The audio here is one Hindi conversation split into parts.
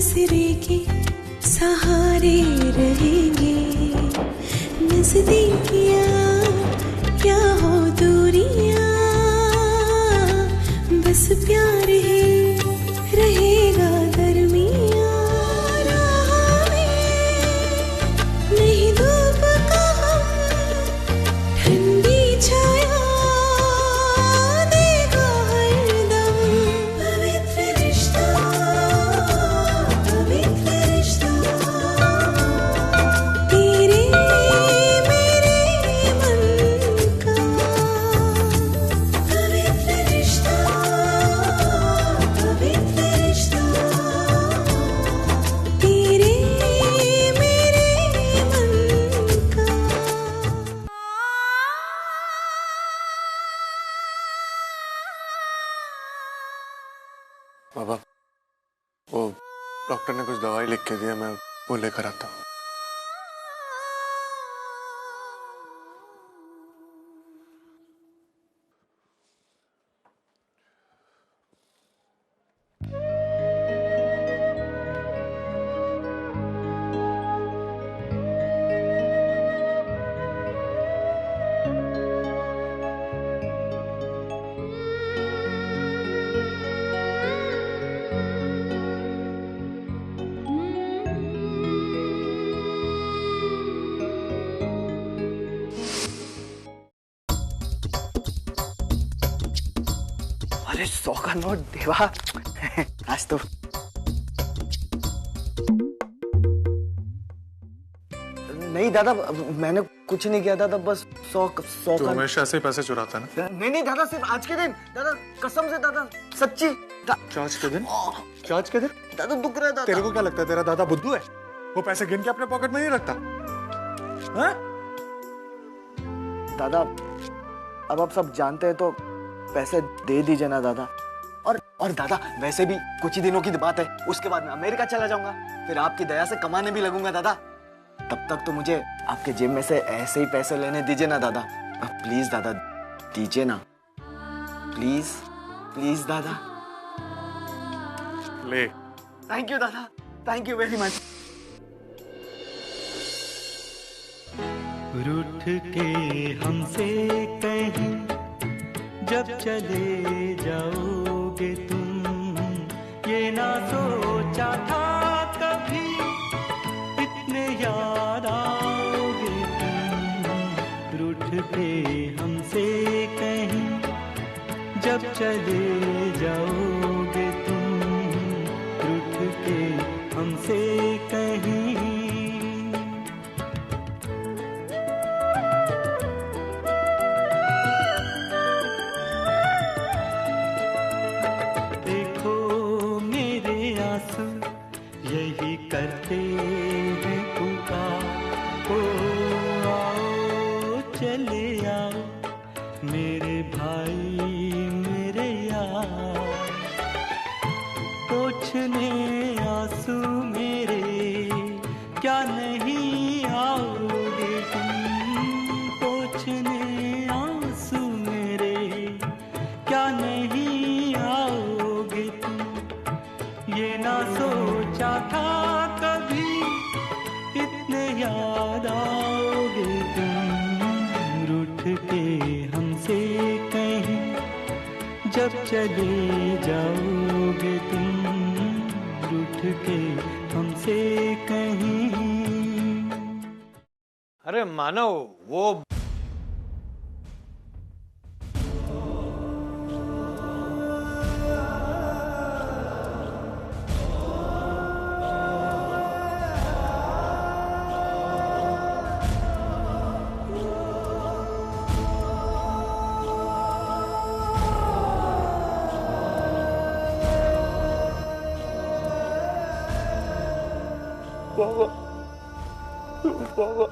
नजरे के सहारे रहेंगे। नजदीकियां क्या हो दूरियां, बस प्यार ही रहेगा दरमियां। राह में नहीं धूप का हम, ठंडी छाया देगा हरदम। पवित्र रिश्ता, पवित्र रिश्ता, तेरे मेरे मन का। पवित्र रिश्ता, पवित्र रिश्ता, तेरे मेरे मन का। बाबा, वो डॉक्टर ने कुछ दवाई लिख के दिया, मैं वो लेकर आता हूँ। अरे 100 का नोट देवा। आज तो नहीं दादा, मैंने कुछ नहीं किया दादा, बस 100 तू का। हमेशा ऐसे ही पैसे चुराता है ना? नहीं दादा, सिर्फ आज के दिन दादा, कसम से दादा, सच्ची आज के दिन? आज के दिन? दादा दुख रहा है दादा। तेरे को क्या लगता है तेरा दादा बुद्धू है? वो पैसे गिन के अपने पॉकेट में नहीं रखता? हाँ? दादा अब आप सब जानते हैं तो पैसे दे दीजिए ना दादा। और दादा वैसे भी कुछ ही दिनों की बात है, उसके बाद मैं अमेरिका चला जाऊंगा, फिर आपकी दया से कमाने भी लगूंगा दादा। तब तक तो मुझे आपके जेब में से ऐसे ही पैसे लेने दीजिए ना दादा। प्लीज दादा दीजिए ना, प्लीज प्लीज दादा। ले। थैंक यू दादा, थैंक यू वेरी मच। रूठ के हमसे कहीं जब चले जाओगे तुम, ये ना सोचा था कभी इतने याद आओगे तुम। रूठ के हमसे कहीं जब चले जाओगे तुम, रूठ के हमसे कहीं। यही करते हैं पुकार, ओ आओ चले आओ मेरे भाई मेरे यार। पोंछने आंसू मेरे क्या नहीं आओगे तुम, पोंछने आंसू मेरे क्या नहीं आओगे तुम। ये ना सोचा था कभी इतने याद आओगे तुम। रूठ के हमसे कहीं जब चले जाओगे तुम, रूठ के हमसे कहीं। अरे मानव, वो बाबा, बाबा।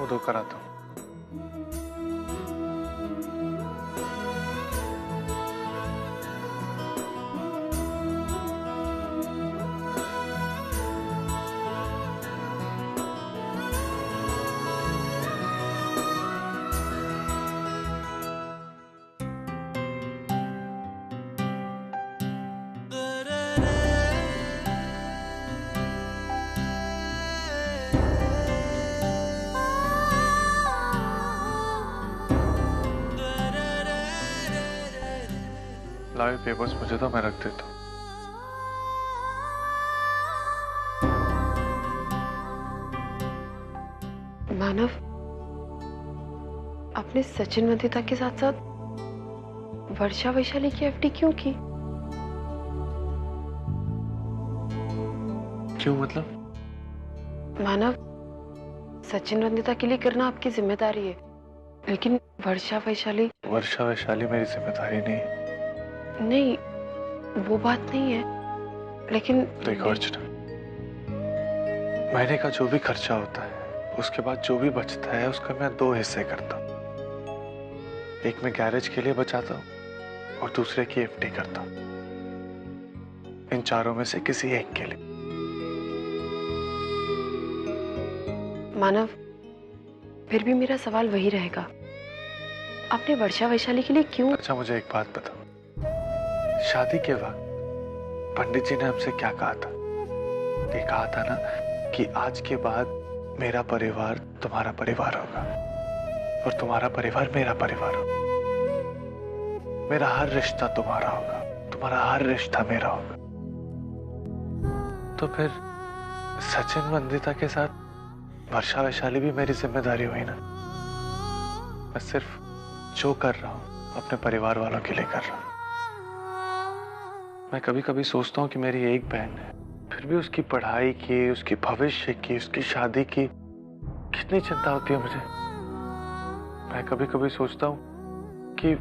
मुंह धोकर आता हूँ। लाओ ये पेपर्स मुझे तो मैं रख देता हूँ। मानव, आपने सचिन वंदिता के साथ साथ वर्षा वैशाली की एफडी क्यों की? क्यों मतलब? मानव, सचिन वंदिता के लिए करना आपकी जिम्मेदारी है, लेकिन वर्षा वैशाली मेरी जिम्मेदारी नहीं है। नहीं, वो बात नहीं है, लेकिन देखो अर्चना, महीने का जो भी खर्चा होता है उसके बाद जो भी बचता है उसका मैं 2 हिस्से करता हूँ। एक मैं गैरेज के लिए बचाता हूँ और दूसरे की एफडी करता हूँ। इन चारों में से किसी एक के लिए। मानव, फिर भी मेरा सवाल वही रहेगा, आपने वर्षा वैशाली के लिए क्यों? अच्छा मुझे एक बात बताओ, शादी के वक्त पंडित जी ने हमसे क्या कहा था? ये कहा था ना कि आज के बाद मेरा परिवार तुम्हारा परिवार होगा और तुम्हारा परिवार मेरा परिवार होगा। मेरा हर रिश्ता तुम्हारा होगा, तुम्हारा हर रिश्ता मेरा होगा। तो फिर सचिन वंदिता के साथ वर्षा वैशाली भी मेरी जिम्मेदारी हुई ना। मैं सिर्फ जो कर रहा हूं अपने परिवार वालों के लिए कर रहा हूं। मैं कभी कभी सोचता हूँ कि मेरी एक बहन है, फिर भी उसकी पढ़ाई की, उसकी भविष्य की, उसकी शादी की कितनी चिंता होती है मुझे। मैं कभी कभी सोचता हूँ कि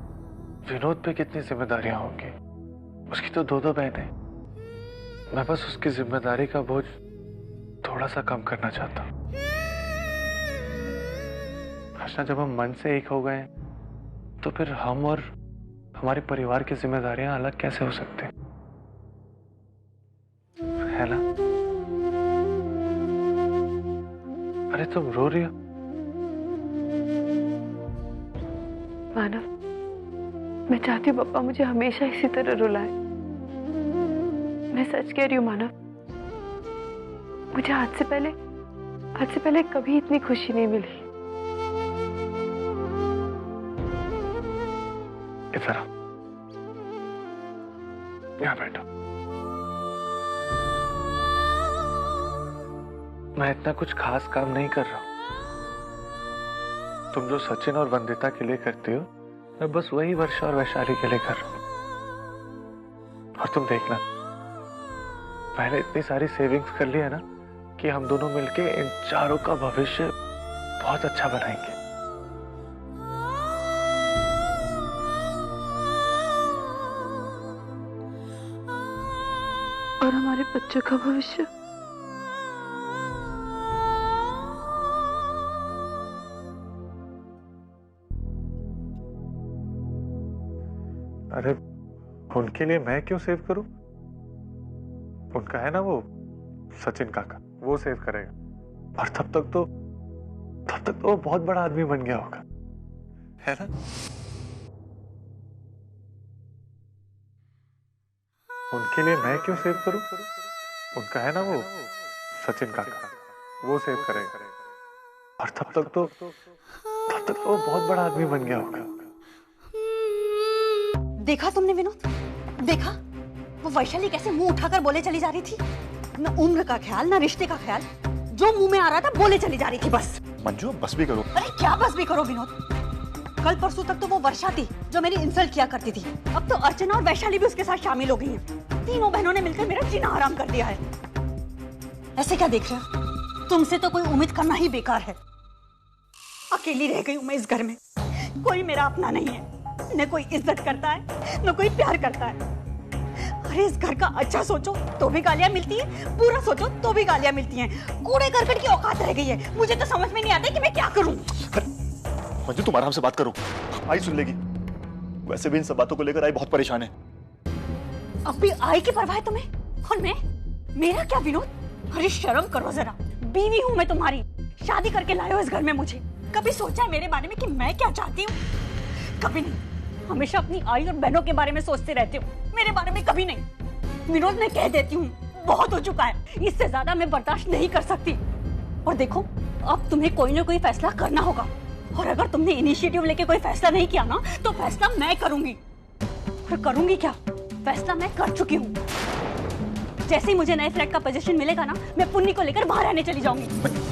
विनोद पे कितनी जिम्मेदारियां होंगी। उसकी तो 2 बहनें। मैं बस उसकी जिम्मेदारी का बोझ थोड़ा सा कम करना चाहता हूँ। अच्छा, जब हम मन से एक हो गए तो फिर हम और हमारे परिवार की जिम्मेदारियां अलग कैसे हो सकते हैं, है ना? अरे तुम रो रही हो? मानव, मैं चाहती हूँ पापा मुझे हमेशा इसी तरह रुलाए। मैं सच कह रही हूँ मानव, मुझे आज से पहले कभी इतनी खुशी नहीं मिली। इधर आओ, यहाँ बैठो। मैं इतना कुछ खास काम नहीं कर रहा हूं। तुम जो सचिन और वंदिता के लिए करती हो, मैं बस वही वर्षा और वैशाली के लिए कर रहा हूं। और तुम देखना, मैंने इतनी सारी सेविंग्स कर ली है ना कि हम दोनों मिलके इन चारों का भविष्य बहुत अच्छा बनाएंगे। और हमारे बच्चों का भविष्य? अरे उनके लिए मैं क्यों सेव करूं? उनका है ना वो सचिन काका, वो सेव करेगा। और तब तक तो वो बहुत बड़ा आदमी बन गया होगा, है ना? उनके लिए मैं क्यों सेव करूं? उनका है ना वो सचिन काका, वो सेव करेगा। और तब तक तो वो बहुत बड़ा आदमी बन गया होगा। देखा तुमने विनोद? देखा वो वैशाली कैसे मुंह उठाकर बोले चली जा रही थी? न उम्र का ख्याल, न रिश्ते का ख्याल, जो मुंह में आ रहा था बोले चली जा रही थी बस। मंजू बस भी करो। अरे क्या बस भी करो विनोद? कल परसों तक तो वो वर्षा थी जो मेरी इंसल्ट किया करती थी, अब तो अर्चना और वैशाली भी उसके साथ शामिल हो गई हैं। तीनों बहनों ने मिलकर मेरा जीना हराम कर दिया है। ऐसे क्या देख रहे हो? तुमसे तो कोई उम्मीद करना ही बेकार है। अकेली रह गई हूं मैं इस घर में, कोई मेरा अपना नहीं है। न कोई इज्जत करता है, न कोई प्यार करता है। अरे इस घर का अच्छा सोचो तो भी गालियां मिलती है, बुरा सोचो तो भी गालियां मिलती हैं। कूड़े करकट की औकात रह गई है। मुझे तो समझ में नहीं आता कि मैं क्या करूं। मंजू तुम आराम से बात करो, आई सुन लेगी। वैसे भी इन सब बातों को लेकर आई बहुत परेशान है। अब भी आई की परवाह है तुम्हें? और मैं, मेरा क्या विनोद? अरे शर्म करो जरा, बीवी हूं मैं तुम्हारी, शादी करके लाए हो इस घर में मुझे। कभी सोचा है मेरे बारे में कि मैं क्या चाहती हूँ? कभी नहीं। हमेशा अपनी आई और बहनों के बारे में सोचते रहते हो, मेरे बारे में कभी नहीं। विनोद मैं कह देती हूँ, बहुत हो चुका है, इससे ज्यादा मैं बर्दाश्त नहीं कर सकती। और देखो अब तुम्हें कोई ना कोई फैसला करना होगा, और अगर तुमने इनिशिएटिव लेके कोई फैसला नहीं किया ना तो फैसला मैं करूंगी। और करूंगी क्या? फैसला मैं कर चुकी हूँ। जैसे ही मुझे नए फ्लैट का पोजीशन मिलेगा ना, मैं पुन्नी को लेकर बाहर रहने चली जाऊंगी।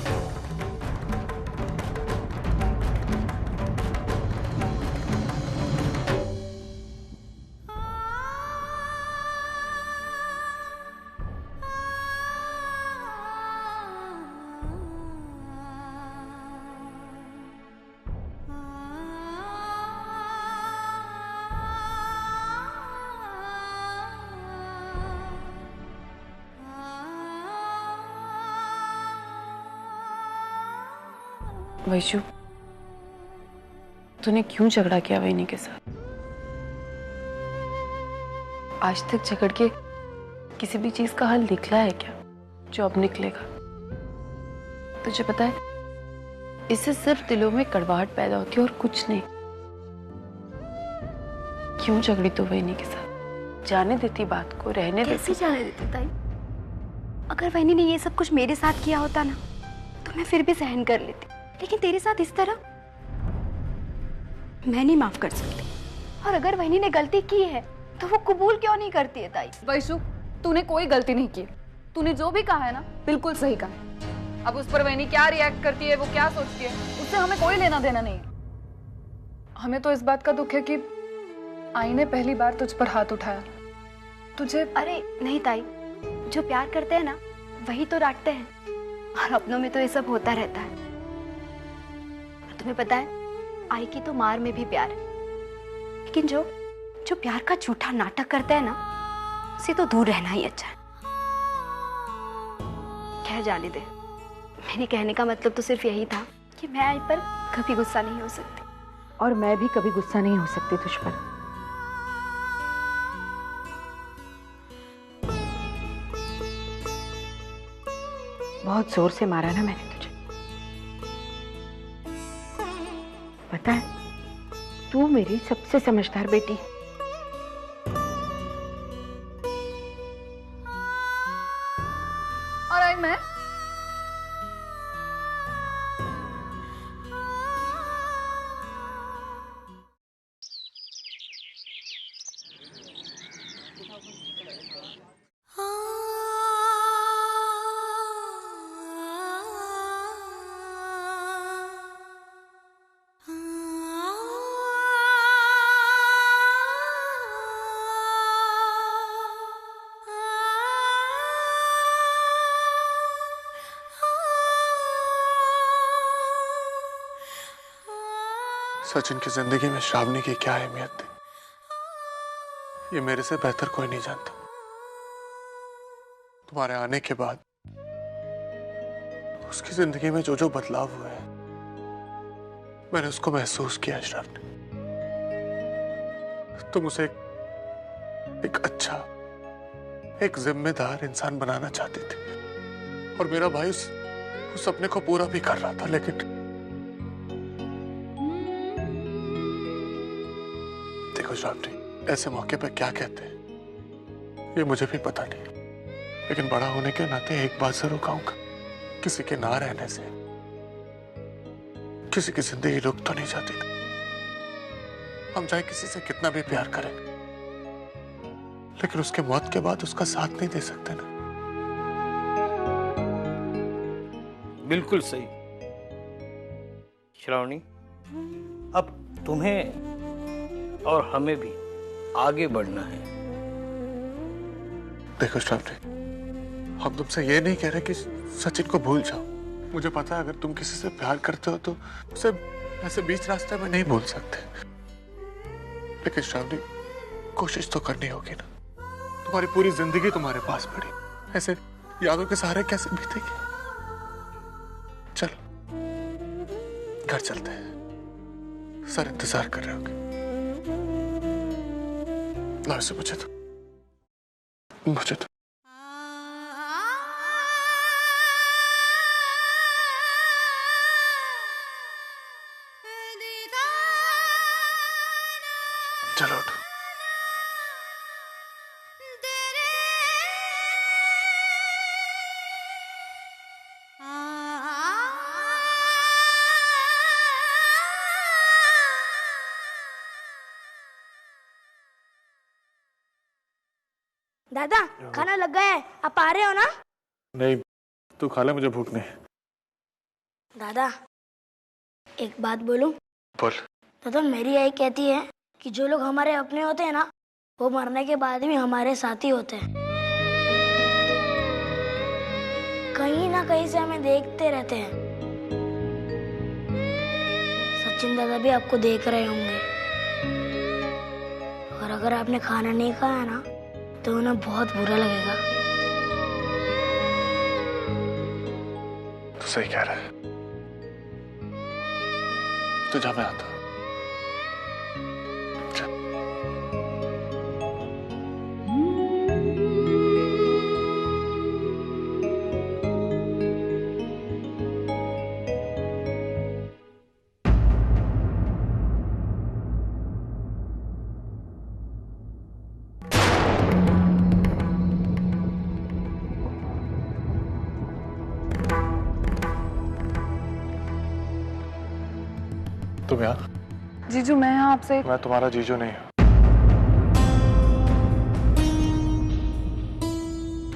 वैशु, तूने क्यों झगड़ा किया वैनी के साथ? आज तक झगड़ के किसी भी चीज का हल निकला है क्या जो अब निकलेगा? तुझे पता है, इससे सिर्फ दिलों में कड़वाहट पैदा होती है और कुछ नहीं। क्यों झगड़ी तू वैनी के साथ? जाने देती बात को, रहने देती। कैसे जाने देती ताई? अगर वैनी ने ये सब कुछ मेरे साथ किया होता ना तो मैं फिर भी सहन कर लेती, लेकिन तेरे साथ इस तरह मैं नहीं माफ कर सकती। और अगर वैनी ने गलती की है तो वो कबूल क्यों नहीं करती है ताई? वैशु, तूने कोई गलती नहीं की। तूने जो भी कहा है ना बिल्कुल सही कहा है। अब उस पर वैनी क्या रिएक्ट करती है, वो क्या सोचती है, उससे हमें कोई लेना देना नहीं है। हमें तो इस बात का दुख है कि आई ने पहली बार तुझ पर हाथ उठाया। तुझे अरे नहीं ताई, जो प्यार करते हैं ना वही तो डांटते हैं, और अपनों में तो ये सब होता रहता है। तुम्हें पता है, आई की तो मार में भी प्यार है, लेकिन जो प्यार का झूठा नाटक करता है ना, उसे तो दूर रहना ही अच्छा है। खैर जाने दे, मेरे कहने का मतलब तो सिर्फ यही था कि मैं आई पर कभी गुस्सा नहीं हो सकती। और मैं भी कभी गुस्सा नहीं हो सकती तुझ पर। बहुत जोर से मारा ना मैंने तुझे, पता है? तू मेरी सबसे समझदार बेटी है। और आई मैं सचिन की जिंदगी में श्रावणी की क्या अहमियत थी, ये मेरे से बेहतर कोई नहीं जानता। तुम्हारे आने के बाद उसकी जिंदगी में जो जो बदलाव हुए हैं, मैंने उसको महसूस किया। श्रावणी, तुम उसे एक अच्छा, एक जिम्मेदार इंसान बनाना चाहती थी, और मेरा भाई उस सपने को पूरा भी कर रहा था। लेकिन देखो श्रावणी, ऐसे मौके पर क्या कहते हैं ये मुझे भी पता नहीं, लेकिन बड़ा होने के नाते एक बात जरूर कहूंगा, किसी के ना रहने से किसी की जिंदगी रुक तो नहीं जाती ना। हम चाहे किसी से कितना भी प्यार करें, लेकिन उसके मौत के बाद उसका साथ नहीं दे सकते ना। बिल्कुल सही श्रावणी, अब तुम्हें और हमें भी आगे बढ़ना है। देखो श्रावणी, हम तुमसे ये नहीं कह रहे कि सचिन को भूल जाओ। मुझे पता है अगर तुम किसी से प्यार करते हो तो उसे ऐसे बीच रास्ते में नहीं भूल सकते, लेकिन श्रावणी कोशिश तो करनी होगी ना। तुम्हारी पूरी जिंदगी तुम्हारे पास पड़ी, ऐसे यादों के सहारे कैसे बीतेगी? चल घर चलते हैं, सर इंतजार कर रहे होंगे। ना इसे मुझे तो चलो उठो। दादा खाना लग गया है, आप आ रहे हो ना? नहीं, तू खा ले, मुझे भूख नहीं। दादा एक बात बोलूं? बोल। दादा मेरी आई कहती है कि जो लोग हमारे अपने होते हैं ना, वो मरने के बाद भी हमारे साथी होते हैं। कहीं ना कहीं से हमें देखते रहते हैं। सचिन दादा भी आपको देख रहे होंगे, और अगर आपने खाना नहीं खाया ना तो उन्हें बहुत बुरा लगेगा। तू सही कह रहा है, तू जा, मैं आता। तुम यहाँ? जीजू मैं यहाँ आपसे मैं तुम्हारा जीजू नहीं हूँ।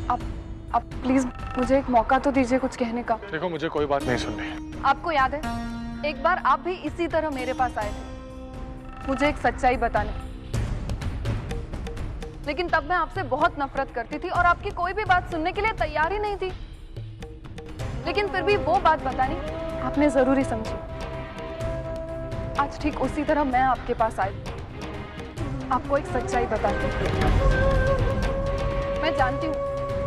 आप प्लीज मुझे एक मौका तो दीजिए कुछ कहने का। देखो मुझे कोई बात नहीं सुननी। आपको याद है एक बार आप भी इसी तरह मेरे पास आए थे मुझे एक सच्चाई बताने, लेकिन तब मैं आपसे बहुत नफरत करती थी और आपकी कोई भी बात सुनने के लिए तैयार ही नहीं थी। लेकिन फिर भी वो बात बतानी आपने जरूरी समझी। आज ठीक उसी तरह मैं आपके पास आई, आपको एक सच्चाई बताती हूँ। मैं जानती हूँ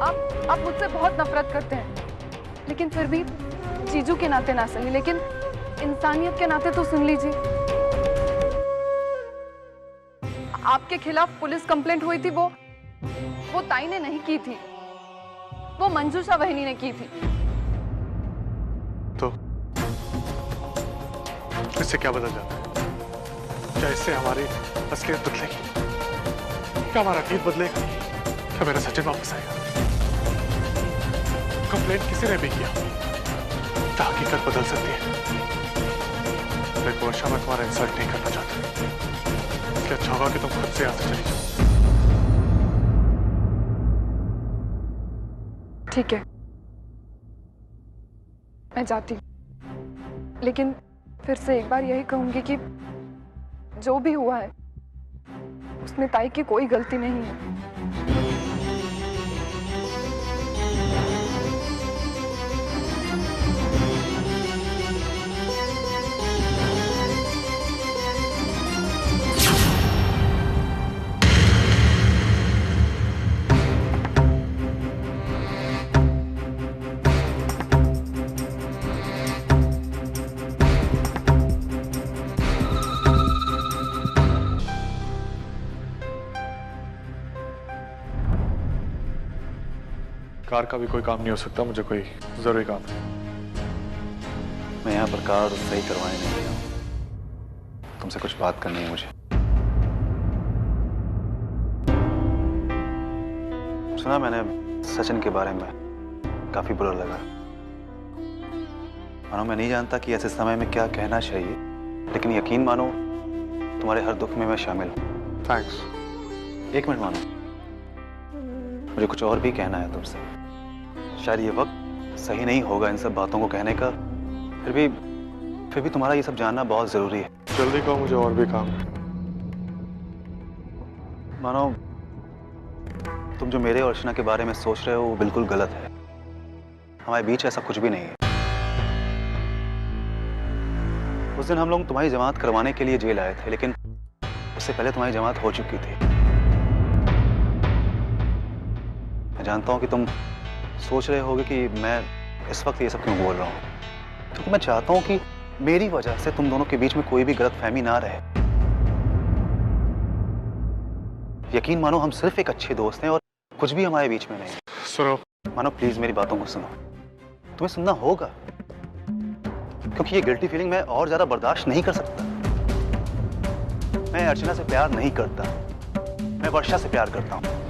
आप मुझसे बहुत नफरत करते हैं, लेकिन फिर भी जीजू के नाते ना सही, लेकिन इंसानियत के नाते तो सुन लीजिए। आपके खिलाफ पुलिस कंप्लेंट हुई थी, वो ताई ने नहीं की थी, वो मंजूषा बहनी ने की थी। तो इससे क्या बदल जाता है? क्या इससे हमारी असलियत बदलेगी? क्या हमारा अतीत बदलेगा? क्या मेरा सचिन वापस आएगा? कंप्लेंट किसी ने भी किया, हकीकत बदल सकती है। देखो वर्षा, मैं तुम्हारा इंसल्ट नहीं करना चाहता, इसलिए अच्छा होगा कि तुम खुद से यहाँ से चली जाओ। ठीक है, मैं जाती हूँ, लेकिन फिर से एक बार यही कहूंगी कि जो भी हुआ है उसमें ताई की कोई गलती नहीं है। कार का भी कोई काम नहीं हो सकता, मुझे कोई जरूरी काम है। मैं यहाँ पर कार सही करवाने नहीं गया हूँ, तुमसे कुछ बात करनी है मुझे। सुना मैंने सचिन के बारे में, काफी बुरा लगा। मानो मैं नहीं जानता कि ऐसे समय में क्या कहना चाहिए, लेकिन यकीन मानो तुम्हारे हर दुख में मैं शामिल हूँ। थैंक्स। एक मिनट मानो, मुझे कुछ और भी कहना है तुमसे। शायद ये वक्त सही नहीं होगा इन सब बातों को कहने का, फिर भी तुम्हारा ये सब जानना बहुत जरूरी है। जल्दी कहो, मुझे और भी काम है। मानो तुम जो मेरे और अर्चना के बारे में सोच रहे हो वो बिल्कुल गलत है। हमारे बीच ऐसा कुछ भी नहीं है। उस दिन हम लोग तुम्हारी जमानत करवाने के लिए जेल आए थे, लेकिन उससे पहले तुम्हारी जमानत हो चुकी थी। मैं जानता हूं कि तुम सोच रहे होगे कि मैं इस वक्त ये सब क्यों बोल रहा हूं, क्योंकि मैं चाहता हूं कि मेरी वजह से तुम दोनों के बीच में कोई भी गलतफहमी ना रहे। यकीन मानो हम सिर्फ एक अच्छे दोस्त हैं और कुछ भी हमारे बीच में नहीं। सुनो मानो प्लीज मेरी बातों को सुनो, तुम्हें सुनना होगा, क्योंकि ये गिल्टी फीलिंग मैं और ज्यादा बर्दाश्त नहीं कर सकता। मैं अर्चना से प्यार नहीं करता, मैं वर्षा से प्यार करता हूं।